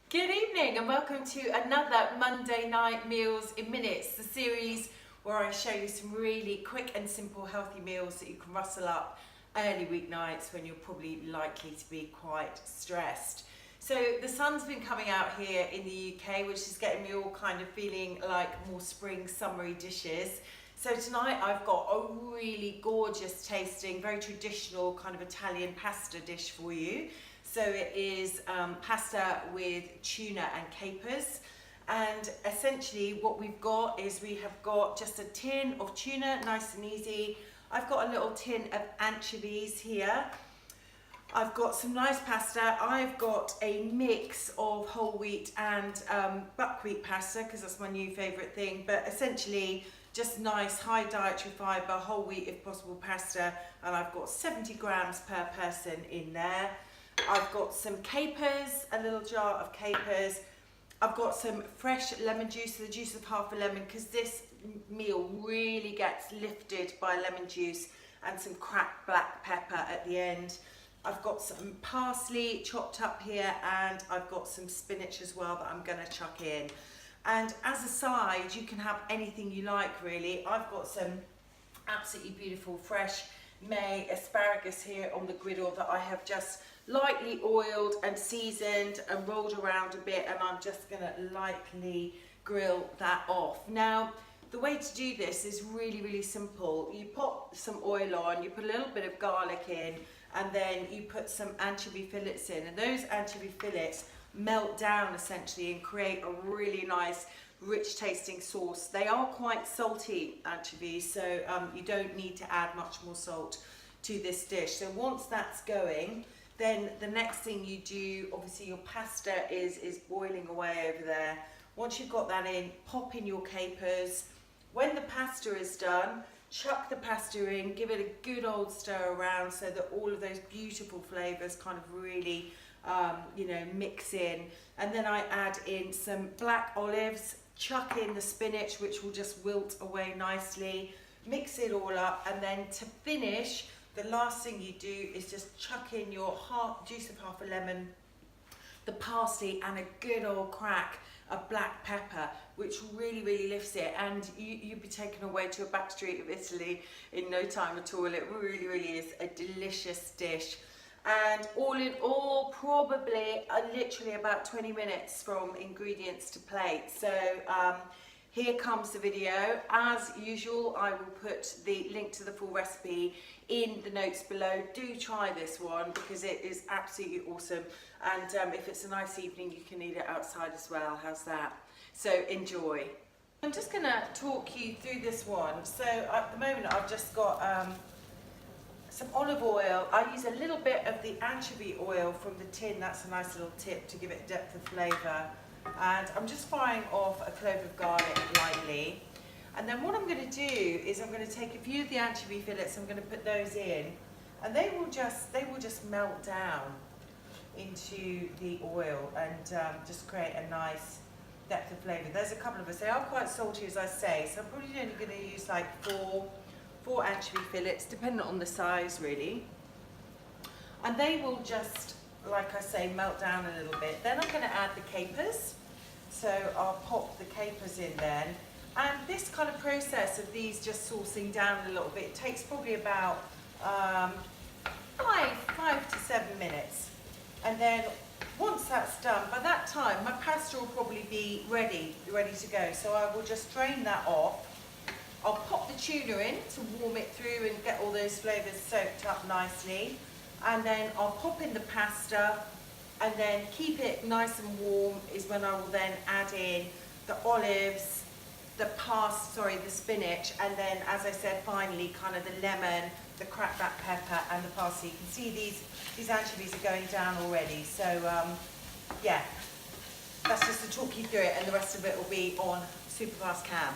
Good evening and welcome to another Monday Night Meals in Minutes, the series where I show you some really quick and simple healthy meals that you can rustle up early weeknights when you're probably likely to be quite stressed. So the sun's been coming out here in the UK, which is getting me all kind of feeling like more spring summery dishes. So tonight I've got a really gorgeous tasting, very traditional kind of Italian pasta dish for you. So it is pasta with tuna and capers, and essentially what we've got is we have got just a tin of tuna, nice and easy. I've got a little tin of anchovies here. I've got some nice pasta. I've got a mix of whole wheat and buckwheat pasta because that's my new favourite thing, but essentially just nice high dietary fibre, whole wheat if possible pasta, and I've got 70 grams per person in there. I've got some capers, a little jar of capers. I've got some fresh lemon juice, the juice of half a lemon, because this meal really gets lifted by lemon juice, and some cracked black pepper at the end. I've got some parsley chopped up here, and I've got some spinach as well that I'm going to chuck in. And as a side, you can have anything you like really. I've got some absolutely beautiful fresh May asparagus here on the griddle that I have just lightly oiled and seasoned and rolled around a bit, and I'm just going to lightly grill that off. Now, the way to do this is really simple. You pop some oil on, you put a little bit of garlic in, and then you put some anchovy fillets in, and those anchovy fillets melt down essentially and create a really nice rich tasting sauce. They are quite salty anchovies, so you don't need to add much more salt to this dish. So once that's going, then the next thing you do, obviously your pasta is boiling away over there. Once you've got that in, pop in your capers. When the pasta is done, chuck the pasta in, give it a good old stir around so that all of those beautiful flavours kind of really mix in. And then I add in some black olives, chuck in the spinach, which will just wilt away nicely, mix it all up, and then to finish, the last thing you do is just chuck in your juice of half a lemon, the parsley, and a good old crack of black pepper, which really lifts it, and you'd be taken away to a back street of Italy in no time at all. It really is a delicious dish. And all in all, probably literally about 20 minutes from ingredients to plate. So here comes the video. As usual, I will put the link to the full recipe in the notes below. Do try this one because it is absolutely awesome. And if it's a nice evening, you can eat it outside as well. How's that? So enjoy. I'm just going to talk you through this one. So at the moment, I've just got some olive oil. I use a little bit of the anchovy oil from the tin. That's a nice little tip to give it depth of flavour. And I'm just frying off a clove of garlic lightly. And then what I'm going to do is I'm going to take a few of the anchovy fillets, I'm going to put those in, and they will just melt down into the oil and just create a nice depth of flavour. There's a couple of us. They are quite salty, as I say, so I'm probably only going to use like four anchovy fillets, depending on the size really. And they will just, like I say, melt down a little bit. Then I'm going to add the capers. So I'll pop the capers in then. And this kind of process of these just saucing down a little bit takes probably about 5 to 7 minutes. And then once that's done, by that time my pasta will probably be ready to go. So I will just drain that off. I'll pop the tuna in to warm it through and get all those flavours soaked up nicely. And then I'll pop in the pasta, and then keep it nice and warm is when I will then add in the olives, the spinach, and then, as I said, finally kind of the lemon, the cracked black pepper, and the parsley. You can see these anchovies are going down already. So yeah, that's just to talk you through it, and the rest of it will be on super fast cam.